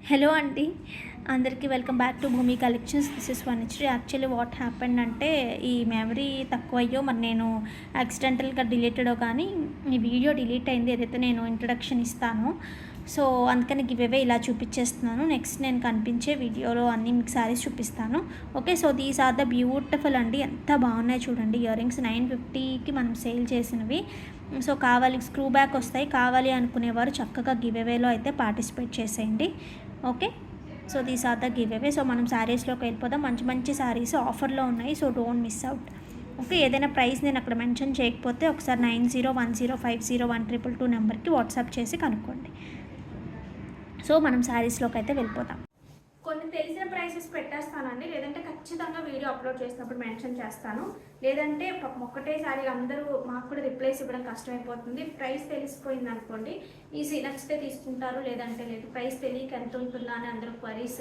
Hello అండి, అందరికీ welcome back to Bhoomi collections. This is Vanisri. Actually what happened అంటే ఈ మెమరీ తక్కువయ్యో మరి నేను యాక్సిడెంటల్గా డిలీటెడో కానీ ఈ వీడియో డిలీట్ అయింది ఏదైతే నేను ఇంట్రడక్షన్ ఇస్తానో. సో అందుకని గివ్ ఇలా చూపించేస్తున్నాను. నెక్స్ట్ నేను కనిపించే వీడియోలో అన్నీ మీకు శారీస్ చూపిస్తాను. Okay, so these are the beautiful అండి, ఎంత బాగున్నాయి చూడండి. ఇయర్ రింగ్స్ 950కి మనం సేల్ చేసినవి. సో కావాలి, స్క్రూ బ్యాక్ వస్తాయి. కావాలి అనుకునేవారు చక్కగా గివ్ అయితే పార్టిసిపేట్ చేసేయండి. Okay, so these are the giveaway. So మనం శారీస్లోకి వెళ్ళిపోదాం. మంచి మంచి శారీస్ ఆఫర్లో ఉన్నాయి, so don't miss out. Okay, ఏదైనా ప్రైస్ నేను అక్కడ మెన్షన్ చేయకపోతే ఒకసారి 9010501222 నెంబర్కి వాట్సాప్ చేసి కనుక్కోండి. సో మనం శారీస్లోకి అయితే వెళ్ళిపోతాం. కొన్ని తెలిసిన ప్రైసెస్ పెట్టేస్తానండి, లేదంటే ఖచ్చితంగా వీడియో అప్లోడ్ చేసినప్పుడు మెన్షన్ చేస్తాను. లేదంటే ఒక్కటేసారి అందరూ మాకు కూడా రిప్లైస్ ఇవ్వడం కష్టమైపోతుంది. ప్రైస్ తెలిసిపోయింది అనుకోండి, ఈజీ నచ్చితే తీసుకుంటారు, లేదంటే లేదు. ప్రైస్ తెలియక ఎంత ఉంటుందా అని అందరూ క్వరీస్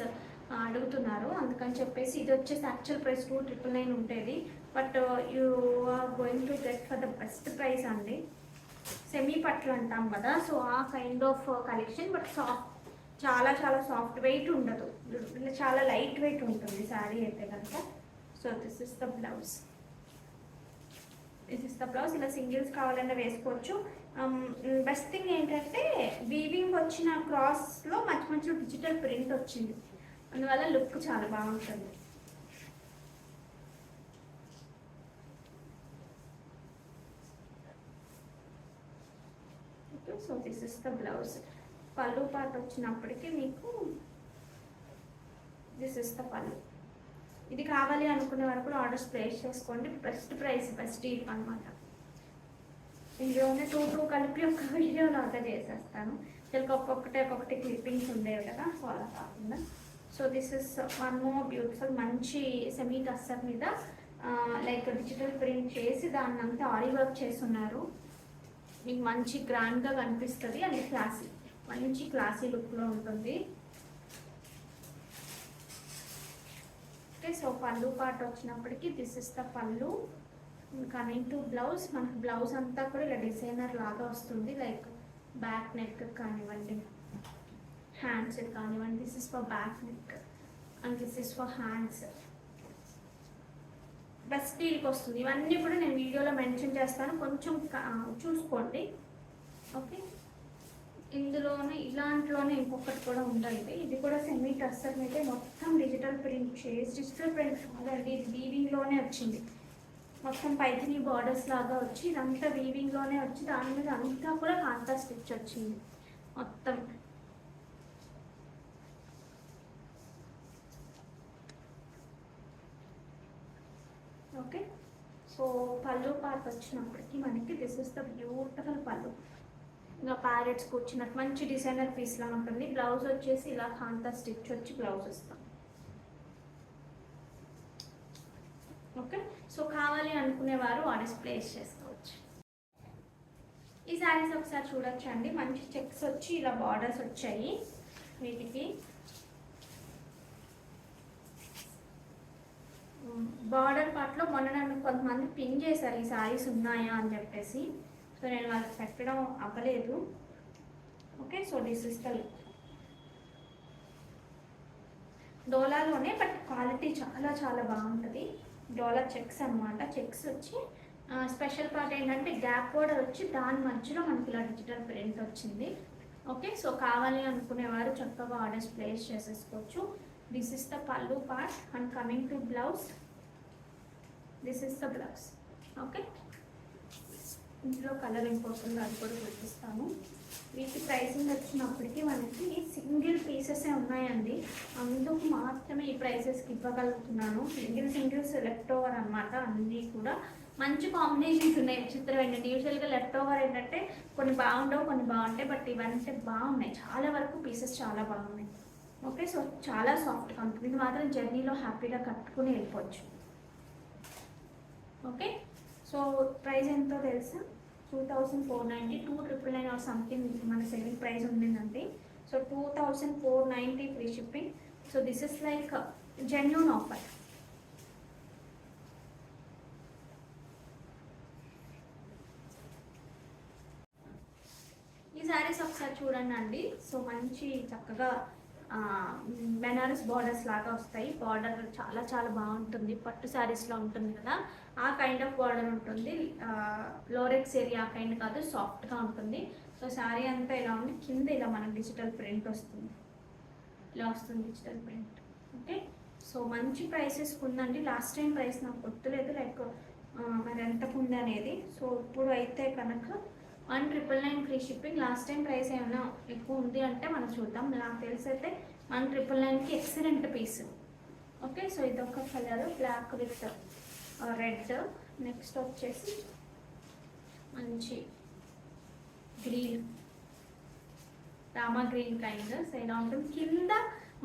అడుగుతున్నారు. అందుకని చెప్పేసి ఇది వచ్చేసి యాక్చువల్ ప్రైస్ 2999 ఉంటుంది. But you are going to get for the best price అండి. సెమీ పట్లు అంటాం కదా, సో ఆ కైండ్ ఆఫ్ కలెక్షన్. బట్ చాలా చాలా సాఫ్ట్ వెయిట్ ఉండదు, చాలా లైట్ వెయిట్ ఉంటుంది శారీ అయితే కనుక. So this is the blouse. ఇలా సింగిల్స్ కావాలన్నా వేసుకోవచ్చు. బెస్ట్ థింగ్ ఏంటంటే వీవింగ్ వచ్చిన క్రాస్లో మంచి మంచి డిజిటల్ ప్రింట్ వచ్చింది, అందువల్ల లుక్ చాలా బాగుంటుంది. Okay, so this is the blouse. పళ్ళు పార్ట్ వచ్చినప్పటికీ మీకు దిస్ ఇస్ ద పళ్ళు. ఇది కావాలి అనుకునే వరకు కూడా ఆర్డర్స్ ప్లేస్ చేసుకోండి. బెస్ట్ ప్రైస్, బెస్ట్ డీల్ అనమాట. ఇందులోనే టూ కలిపి ఒక వీడియో లాగా చేసేస్తాను. ఒక్కొక్కటి క్లిప్పింగ్స్ ఉండేవి కదా, సో అలా కాకుండా. So this is one more beautiful. మంచి సెమీ టస్సర్ మీద లైక్ డిజిటల్ ప్రింట్ చేసి దాన్ని అంతా ఆరి వర్క్ చేస్తున్నారు. మీకు మంచి గ్రాండ్గా కనిపిస్తుంది అండ్ క్లాసీ, మంచి క్లాసీ లుక్లో ఉంటుంది. ఓకే, సో పళ్ళు పార్ట్ వచ్చినప్పటికీ this is the pallu. Coming to blouse, మనకు బ్లౌజ్ అంతా కూడా ఇలా డిజైనర్ లాగా వస్తుంది. లైక్ బ్యాక్ నెక్ కానివ్వండి, హ్యాండ్స్ కానివ్వండి. This is for back neck and this is for hands. Best డీల్కి వస్తుంది. ఇవన్నీ కూడా నేను వీడియోలో మెన్షన్ చేస్తాను, కొంచెం చూసుకోండి. ఓకే, ఇందులోనే ఇలాంటిలోనే ఇంకొకటి కూడా ఉంటుంది. ఇది కూడా సెమీ టస్సర్ మీద మొత్తం డిజిటల్ ప్రింట్ చేసి, డిజిటల్ ప్రింట్ కాదండి, ఇది వీవింగ్లోనే వచ్చింది. మొత్తం పైథిని బార్డర్స్ లాగా వచ్చి ఇదంతా వీవింగ్లోనే వచ్చి దాని మీద అంతా కూడా కాంతా స్టిచ్ వచ్చింది మొత్తం. ఓకే, సో పళ్ళు పార్ట్ వచ్చినప్పటికీ మనకి దిస్ ఇస్ ద బ్యూటిఫుల్ పళ్ళు. ఇంకా ప్యారెట్స్ కూర్చున్నట్టు మంచి డిజైనర్ పీస్లా ఉంటుంది. బ్లౌజ్ వచ్చేసి ఇలా కాంతా స్టిచ్ వచ్చి బ్లౌజ్ ఇస్తాం. ఓకే, సో కావాలి అనుకునేవారు ఆర్డర్స్ ప్లేస్ చేసుకోవచ్చు. ఈ శారీస్ ఒకసారి చూడొచ్చు అండి. మంచి చెక్స్ వచ్చి ఇలా బార్డర్స్ వచ్చాయి వీటికి. బార్డర్ పార్ట్లో మొన్న నన్ను కొంతమంది పిన్ చేశారు ఈ శారీస్ ఉన్నాయా అని చెప్పేసి. సో నేను వాళ్ళకి పెట్టడం అవ్వలేదు. Okay, so this is the look. డోలాలోనే బట్ క్వాలిటీ చాలా చాలా బాగుంటుంది. డోలా చెక్స్ అనమాట. చెక్స్ వచ్చి స్పెషల్ పార్ట్ ఏంటంటే గ్యాప్ బోర్డర్ వచ్చి దాని మధ్యలో మనకి ఇలా డిజిటల్ ప్రింట్ వచ్చింది. ఓకే, సో కావాలి అనుకునేవారు చక్కగా ఆర్డర్స్ ప్లేస్ చేసేసుకోవచ్చు. This is the pallu part and coming to blouse. This is the blouse. Okay, ఇందులో కలర్ ఇంపోతుంది, అది కూడా చూపిస్తాను. వీటి ప్రైసింగ్ వచ్చినప్పటికీ మనకి సింగిల్ పీసెసే ఉన్నాయండి, అందుకు మాత్రమే ఈ ప్రైసెస్కి ఇవ్వగలుగుతున్నాను. సింగిల్స్ లెఫ్ట్ ఓవర్ అనమాట. అన్నీ కూడా మంచి కాంబినేషన్స్ ఉన్నాయి. చిత్రం ఏంటంటే యూజువల్గా లెఫ్ట్ ఓవర్ ఏంటంటే కొన్ని బాగుండవు, కొన్ని బాగుంటాయి. బట్ ఇవంటే బాగున్నాయి, చాలా వరకు పీసెస్ చాలా బాగున్నాయి. ఓకే, సో చాలా సాఫ్ట్గా ఉంటుంది. ఇది మాత్రం జర్నీలో హ్యాపీగా కట్టుకుని వెళ్ళిపోవచ్చు. ఓకే, సో ప్రైస్ ఎంతో తెలుసా? 2490, 2999 ఆర్ సంథింగ్ మన సెల్లింగ్ ప్రైస్ ఉండిందండి. So 2490 free shipping. So this is like genuine offer. ఈ శారీస్ ఒకసారి చూడండి అండి. సో మంచి చక్కగా బెనారస్ బార్డర్స్ లాగా వస్తాయి. బార్డర్ చాలా చాలా బాగుంటుంది, పట్టు శారీస్లో ఉంటుంది కదా ఆ కైండ్ ఆఫ్ బార్డర్ ఉంటుంది. లోరెక్స్ ఏరియా కైండ్ కాదు, సాఫ్ట్గా ఉంటుంది. సో శారీ అంతా ఇలా ఉంది, కింద ఇలా మనకు డిజిటల్ ప్రింట్ వస్తుంది, ఇలా వస్తుంది డిజిటల్ ప్రింట్. ఓకే, సో మంచి ప్రైసెస్ ఉందండి. లాస్ట్ టైం ప్రైస్ నాకు గుర్తులేదు, లైక్ మరి ఎంతకు ఉంది అనేది. సో ఇప్పుడు అయితే కనుక 1,999 free shipping. Last time price ఏమైనా ఎక్కువ ఉంది అంటే మనం చూద్దాం. నాకు తెలిసి అయితే 1,999కి ఎక్సలెంట్ పీస్. ఓకే, సో ఇదొక colour black with red. Next వచ్చేసి మంచి green, Rama green kind. So ఇలా ఉంటుంది, కింద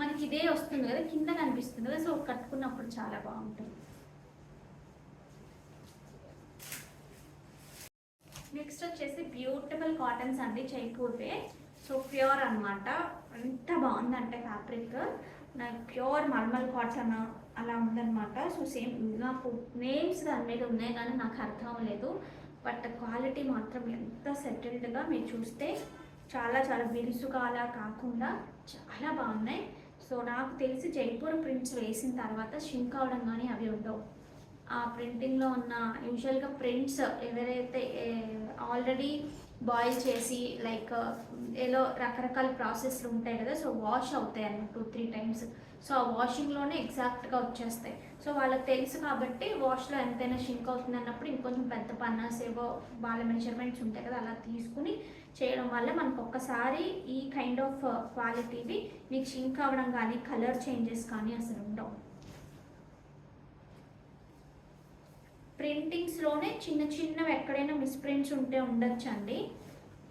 మనకి ఇదే వస్తుంది కదా, కింద కనిపిస్తుంది కదా, సో కట్టుకున్నప్పుడు చాలా బాగుంటుంది. నెక్స్ట్ వచ్చేసి బ్యూటిఫుల్ కాటన్స్ అండి, జైపూర్వే. సో ప్యూర్ అనమాట, ఎంత బాగుందంటే ఫ్యాబ్రిక్ నాకు ప్యూర్ మల్మల్ కాటన్ అలా ఉందన్నమాట. సో సేమ్ నాకు నేమ్స్ దాని మీద ఉన్నాయి కానీ నాకు అర్థం లేదు, బట్ క్వాలిటీ మాత్రం ఎంత సెటిల్డ్గా మీరు చూస్తే చాలా చాలా బిరుసుగా అలా కాకుండా చాలా బాగున్నాయి. సో నాకు తెలిసి జైపూర్ ప్రింట్స్ వేసిన తర్వాత షింక్ అవడం కానీ అవి ఉండవు. ఆ ప్రింటింగ్లో ఉన్న యూజువల్గా ప్రింట్స్ ఎవరైతే ఆల్రెడీ బాయిల్ చేసి లైక్ ఏదో రకరకాల ప్రాసెస్లు ఉంటాయి కదా, సో వాష్ అవుతాయి అన్నమాట 2-3 టైమ్స్. సో ఆ వాషింగ్లోనే ఎగ్జాక్ట్గా వచ్చేస్తాయి. సో వాళ్ళకి తెలుసు కాబట్టి వాష్లో ఎంతైనా షింక్ అవుతుంది అన్నప్పుడు ఇంకొంచెం పెద్ద పన్నాస్ ఏవో వాళ్ళ మెజర్మెంట్స్ ఉంటాయి కదా, అలా తీసుకుని చేయడం వల్ల మనకు ఒక్కసారి ఈ కైండ్ ఆఫ్ క్వాలిటీవి మీకు షింక్ అవ్వడం కానీ కలర్ చేంజెస్ కానీ అసలు ఉండవు. ప్రింటింగ్స్లోనే చిన్న చిన్నవి ఎక్కడైనా మిస్ప్రింట్స్ ఉంటే ఉండొచ్చండి,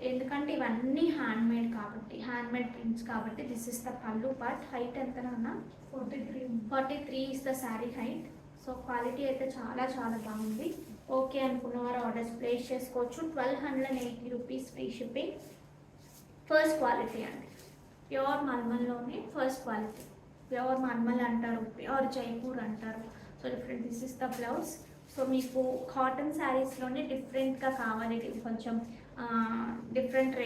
ఎందుకంటే ఇవన్నీ హ్యాండ్మేడ్ కాబట్టి, హ్యాండ్మేడ్ ప్రింట్స్ కాబట్టి. This is the pallu part. Height ఎంతనా? 43 is the sari height. So quality అయితే చాలా చాలా బాగుంది. ఓకే అనుకున్నవారు ఆర్డర్స్ ప్లేస్ చేసుకోవచ్చు. 1,280 rupees free shipping. First quality అండి, ప్యూర్ మల్మల్లోనే ఫస్ట్ క్వాలిటీ. ప్యూర్ మల్మల్ అంటారు, ప్యూర్ జైపూర్ అంటారు. So different. This is the blouse. So మీకు కాటన్ శారీస్లోనే డిఫరెంట్గా కావాలి, కొంచెం డిఫరెంట్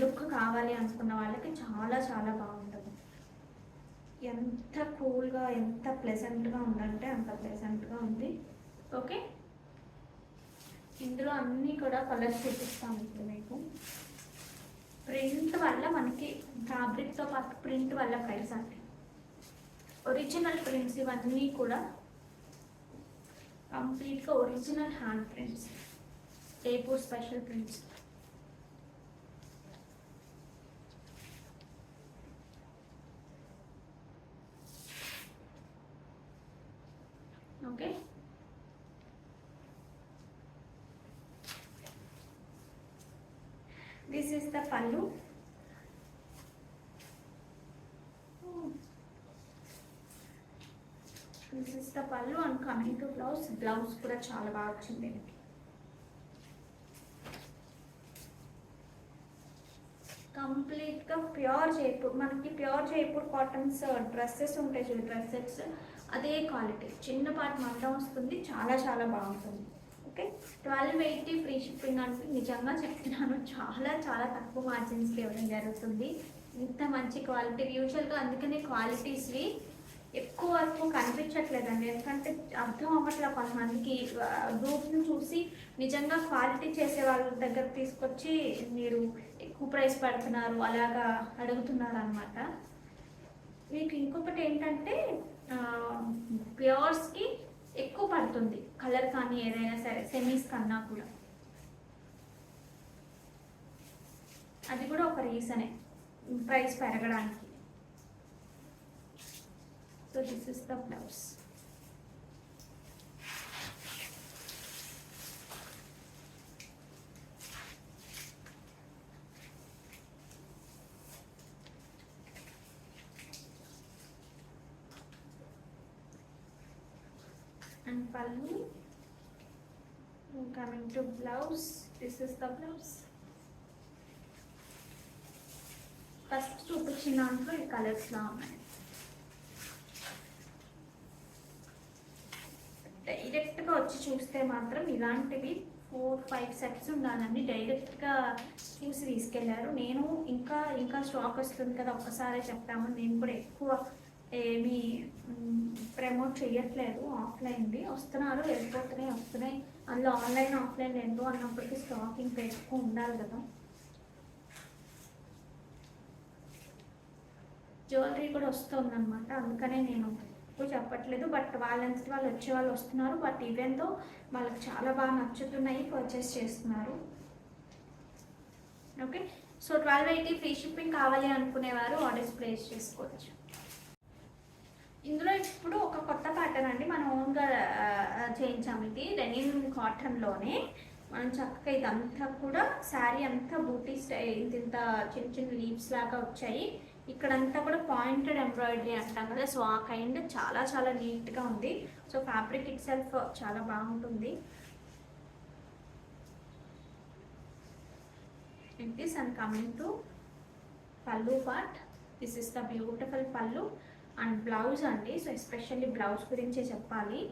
లుక్ కావాలి అనుకున్న వాళ్ళకి చాలా చాలా బాగుంటుంది. ఎంత కూల్గా ఎంత ప్లెజెంట్గా ఉందంటే అంత ప్లెజెంట్గా ఉంది. ఓకే, ఇందులో అన్నీ కూడా కలర్స్ చూపిస్తాను ఇప్పుడు మీకు. ప్రింట్ వల్ల మనకి ఫ్యాబ్రిక్తో పాటు ప్రింట్ వల్ల ప్రైస్ అండి. ఒరిజినల్ ప్రింట్స్ ఇవన్నీ కూడా కంప్లీట్గా original hand prints, Jaipur special prints. Okay, this is the పల్లు. దిస్ ఇస్ ద పల్లు and coming to blouse. Blouse కూడా చాలా బాగా వచ్చింది దీనికి. కంప్లీట్గా ప్యూర్ జైపూర్. మనకి ప్యూర్ జైపూర్ కాటన్స్ డ్రెస్సెస్ ఉంటాయి చూడు, డ్రెస్సెస్ అదే క్వాలిటీ. చిన్నపాటి మందం వస్తుంది, చాలా చాలా బాగుంటుంది. ఓకే, 1,280 ఫ్రీ షిప్పింగ్ అంటే నిజంగా చెప్తున్నాను, చాలా చాలా తక్కువ మార్జిన్స్కి ఇవ్వడం జరుగుతుంది. ఇంత మంచి క్వాలిటీ యూజువల్గా, అందుకనే క్వాలిటీస్వి ఎక్కువ వరకు కనిపించట్లేదండి, ఎందుకంటే అర్థం అవ్వట్లేదు కొంతమందికి. గ్రూప్ని చూసి నిజంగా క్వాలిటీ చేసే వాళ్ళ దగ్గర తీసుకొచ్చి మీరు ఎక్కువ ప్రైస్ పెడుతున్నారు అలాగా అడుగుతున్నారు అనమాట. మీకు ఇంకొకటి ఏంటంటే ప్యూర్స్కి ఎక్కువ పడుతుంది కలర్ కానీ ఏదైనా సరే, సెమీస్ కన్నా కూడా. అది కూడా ఒక రీజనే ప్రైస్ పెరగడానికి. So this is the blouse. And pallu. Coming to blouse, this is the blouse. First చూపించిన దాంట్లో ఈ కలర్స్లా ఉన్నాయి. డైరెక్ట్గా వచ్చి చూస్తే మాత్రం ఇలాంటివి 4-5 సెట్స్ ఉండాలండి. డైరెక్ట్గా చూసి తీసుకెళ్లారు. నేను ఇంకా ఇంకా స్టాక్ వస్తుంది కదా ఒక్కసారే చెప్తాము. నేను కూడా ఎక్కువ ఏమి ప్రమోట్ చేయట్లేదు. ఆఫ్లైన్ది వస్తున్నారు, వస్తున్నాయి. అందులో ఆన్లైన్ ఆఫ్లైన్ ఎంతో అన్నప్పటికీ స్టాక్ ఇంకా ఎక్కువ ఉండాలి కదా. జ్యువెలరీ కూడా వస్తుందన్నమాట, అందుకనే నేను ఎక్కువ చెప్పట్లేదు. బట్ వాళ్ళంతటి వాళ్ళు వచ్చే వాళ్ళు వస్తున్నారు. బట్ ఈవెంట్తో వాళ్ళకి చాలా బాగా నచ్చుతున్నాయి, పర్చేస్ చేస్తున్నారు. ఓకే, సో 1280 ఫ్రీ షిప్పింగ్ కావాలి అనుకునేవారు ఆర్డర్స్ ప్లేస్ చేసుకోవచ్చు. ఇందులో ఇప్పుడు ఒక కొత్త ప్యాటర్న్ అండి, మనం ఓన్గా చేయించాము. ఇది డెనిమ్ కాటన్లోనే మనం చక్కగా ఇదంతా కూడా శారీ అంతా బూటీ స్టైల్ ఇంత చిన్న చిన్న లీవ్స్ లాగా వచ్చాయి. ఇక్కడంతా కూడా పాయింటెడ్ ఎంబ్రాయిడరీ అంటాం కదా, సో ఆ కైండ్ చాలా చాలా నీట్గా ఉంది. సో ఫ్యాబ్రిక్ ఇట్ సెల్ఫ్ చాలా బాగుంటుంది. అండ్ కమింగ్ టు పల్లు part, this is the beautiful పల్లు అండ్ బ్లౌజ్ అండి. సో ఎస్పెషల్లీ బ్లౌజ్ గురించే చెప్పాలి.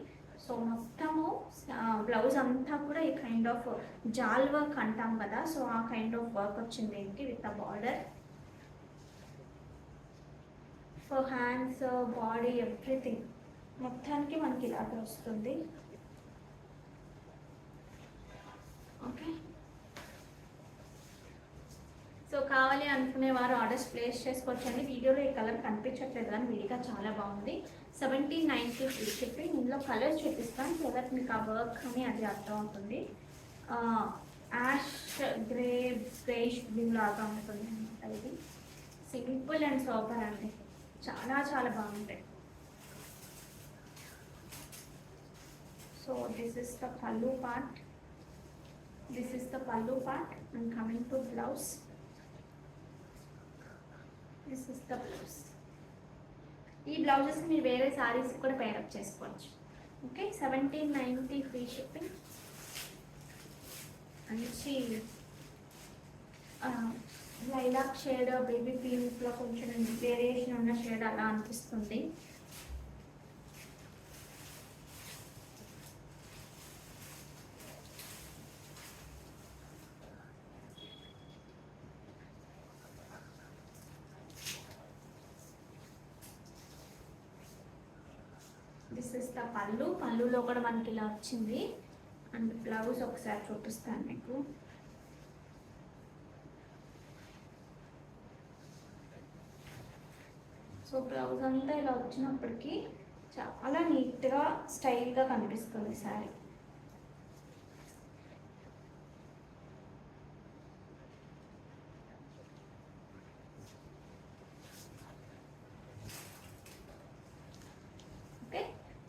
సో మొత్తము బ్లౌజ్ అంతా కూడా ఈ కైండ్ ఆఫ్ జాల్ వర్క్ అంటాం కదా, సో ఆ కైండ్ ఆఫ్ వర్క్ వచ్చింది ఏంటి with a border for hands, body, everything మొత్తానికి మనకి ఇలాగ వస్తుంది. ఓకే, సో కావాలి అనుకునేవారు ఆర్డర్స్ ప్లేస్ చేసుకోవచ్చండి. వీడియోలో ఈ కలర్ కనిపించట్లేదు కానీ విడిగా చాలా బాగుంది. 1790 ఫ్రీ షిప్పింగ్. ఇందులో కలర్స్ చూపిస్తాను సో దట్ మీకు ఆ వర్క్ అని అది అర్థం అవుతుంది. యాష్ గ్రే గ్రేష్ బ్లూ లాగా ఉంటుంది అనమాట. ఇది సింపుల్ అండ్ సూపర్ అండి, చాలా చాలా బాగుంటాయి. So this is the pallu part, and coming to blouse, this is the blouse. ఈ బ్లౌజెస్ మీరు వేరే సారీస్ కూడా పేరప్ చేసుకోవచ్చు. Okay, 1790 free shipping. మంచి లైలాక్ షేడ్, బేబీ పింక్లో కొంచెం వేరియేషన్ ఉన్న షేడ్ అలా అనిపిస్తుంది. దిస్ ఇస్ ద పల్లు. పల్లులో కూడా మనకి ఇలా వచ్చింది. అండ్ బ్లౌజ్ ఒకసారి చూపిస్తాను మీకు. సో బ్లౌజ్ అంతా ఇలా వచ్చినప్పటికీ చాలా నీట్గా స్టైల్గా కనిపిస్తుంది sari. Okay,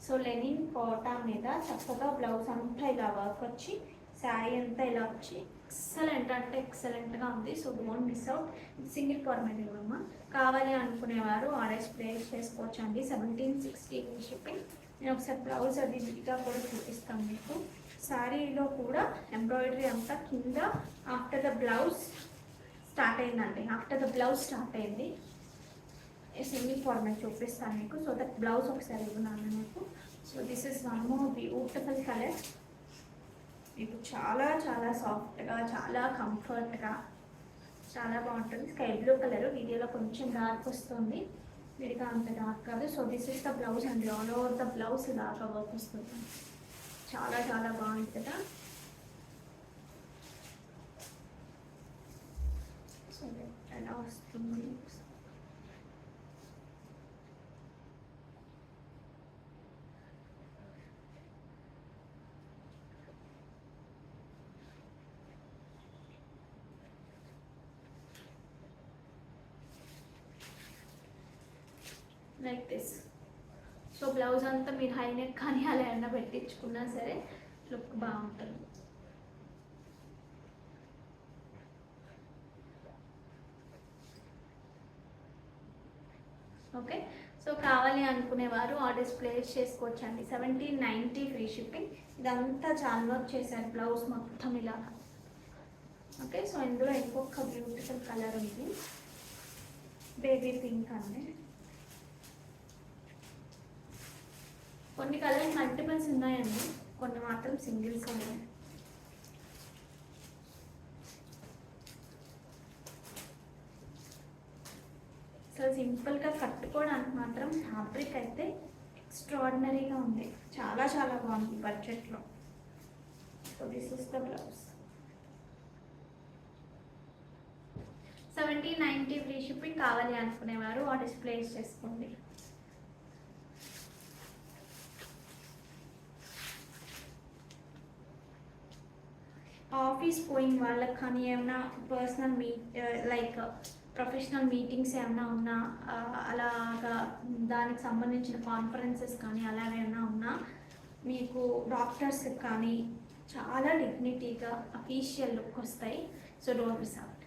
so linen Kota మీద చక్కగా బ్లౌజ్ అంతా ఇలా వర్క్ వచ్చి శారీ అంతా ఇలా వచ్చి ఎక్సలెంట్ అంటే ఎక్సలెంట్గా ఉంది. So don't miss out. Single format ఇవ్వమ్మా. కావాలి అనుకునేవారు ఆర్డర్స్ ప్లేస్ చేసుకోవచ్చు అండి. 1760 షిప్పింగ్. నేను ఒకసారి బ్లౌజ్ అది విడిగా కూడా చూపిస్తాను మీకు. శారీలో కూడా ఎంబ్రాయిడరీ అంతా కింద ఆఫ్టర్ ద బ్లౌజ్ స్టార్ట్ అయింది. సింగిల్ ఫార్మేట్ చూపిస్తాను మీకు. సో దట్ బ్లౌజ్ ఒకసారి ఇవ్వనాను మీకు. So this is one more beautiful colour. మీకు చాలా చాలా సాఫ్ట్గా, చాలా కంఫర్ట్గా, చాలా బాగుంటుంది. Sky blue colour. వీడియోలో కొంచెం డార్క్ వస్తుంది, విడిగా అంత డార్క్ కాదు. So this is the blouse అండి. ఆల్ ఓవర్ ద బ్లౌజ్ ఇలాగా వర్క్ వస్తుంది. చాలా చాలా బాగుంది కదా. సో ఎలా వస్తుంది లైక్ దిస్. సో బ్లౌజ్ అంతా మీరు హై నెక్ కానీ అలా అయినా పెట్టించుకున్నా సరే లుక్ బాగుంటుంది. ఓకే, సో కావాలి అనుకునేవారు ఆర్డర్స్ ప్లేస్ చేసుకోవచ్చండి. 1790 ఫ్రీ షిప్పింగ్. ఇదంతా చాలా వర్క్ చేశారు బ్లౌజ్ మొత్తం ఇలా. ఓకే, సో ఇందులో ఇంకొక బ్యూటిఫుల్ కలర్ ఉంది, బేబీ పింక్ అండి. కొన్ని కలర్స్ మల్టిపుల్స్ ఉన్నాయండి, కొన్ని మాత్రం సింగిల్స్ ఉన్నాయి. అసలు సింపుల్గా కట్టుకోవడానికి మాత్రం ఫ్యాబ్రిక్ అయితే ఎక్స్ట్రాడినరీగా ఉంది, చాలా చాలా బాగుంది బడ్జెట్లో. So this is the blouse. 70-90 free shipping కావాలి అనుకునేవారు ఆర్డర్స్ ప్లేస్ చేసుకోండి. ఆఫీస్ పోయింగ్ వాళ్ళకి కానీ ఏమైనా పర్సనల్ లైక్ ప్రొఫెషనల్ మీటింగ్స్ ఏమైనా ఉన్నా, అలాగా దానికి సంబంధించిన కాన్ఫరెన్సెస్ కానీ అలాగేమైనా ఉన్నా, మీకు డాక్టర్స్ కానీ చాలా డిగ్నిటీగా అఫీషియల్ లుక్ వస్తాయి. So don't miss out.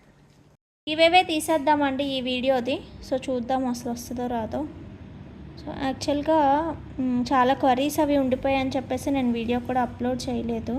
ఇవేవే తీసేద్దామండి ఈ వీడియోది. సో చూద్దాం అసలు వస్తుందో రాదో. సో యాక్చువల్గా చాలా క్వరీస్ అవి ఉండిపోయాయని చెప్పేసి నేను వీడియో కూడా అప్లోడ్ చేయలేదు.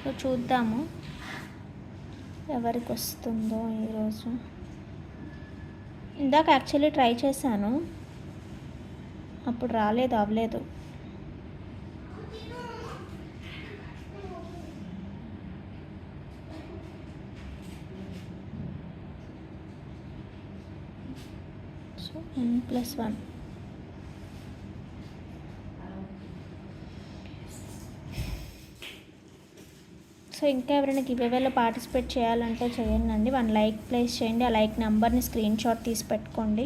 సో చూద్దాము ఎవరికి వస్తుందో ఈరోజు. ఇందాక యాక్చువల్లీ ట్రై చేశాను, అప్పుడు రాలేదు, అవ్వలేదు. సో 1+1. సో ఇంకా ఎవరైనా గివేవేలో పార్టిసిపేట్ చేయాలంటే చేయండి. 1 లైక్ ప్లేస్ చేయండి. ఆ లైక్ నెంబర్ని స్క్రీన్ షాట్ తీసి పెట్టుకోండి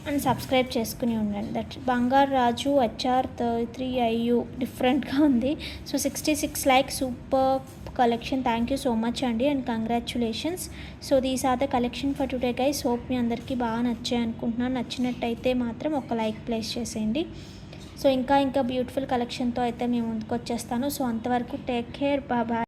అండ్ సబ్స్క్రైబ్ చేసుకుని ఉండండి. దట్ బంగారు రాజు HR33IU డిఫరెంట్గా ఉంది. So 66 like, super collection, thank you so much అండి and congratulations. So these are the collection for today guys. Hope మీ అందరికీ బాగా నచ్చాయి అనుకుంటున్నాను. నచ్చినట్టయితే మాత్రం ఒక లైక్ ప్లేస్ చేసేయండి. సో ఇంకా బ్యూటిఫుల్ కలెక్షన్తో అయితే మేము ముందుకు వచ్చేస్తాను. సో అంతవరకు టేక్ కేర్, బాయ్.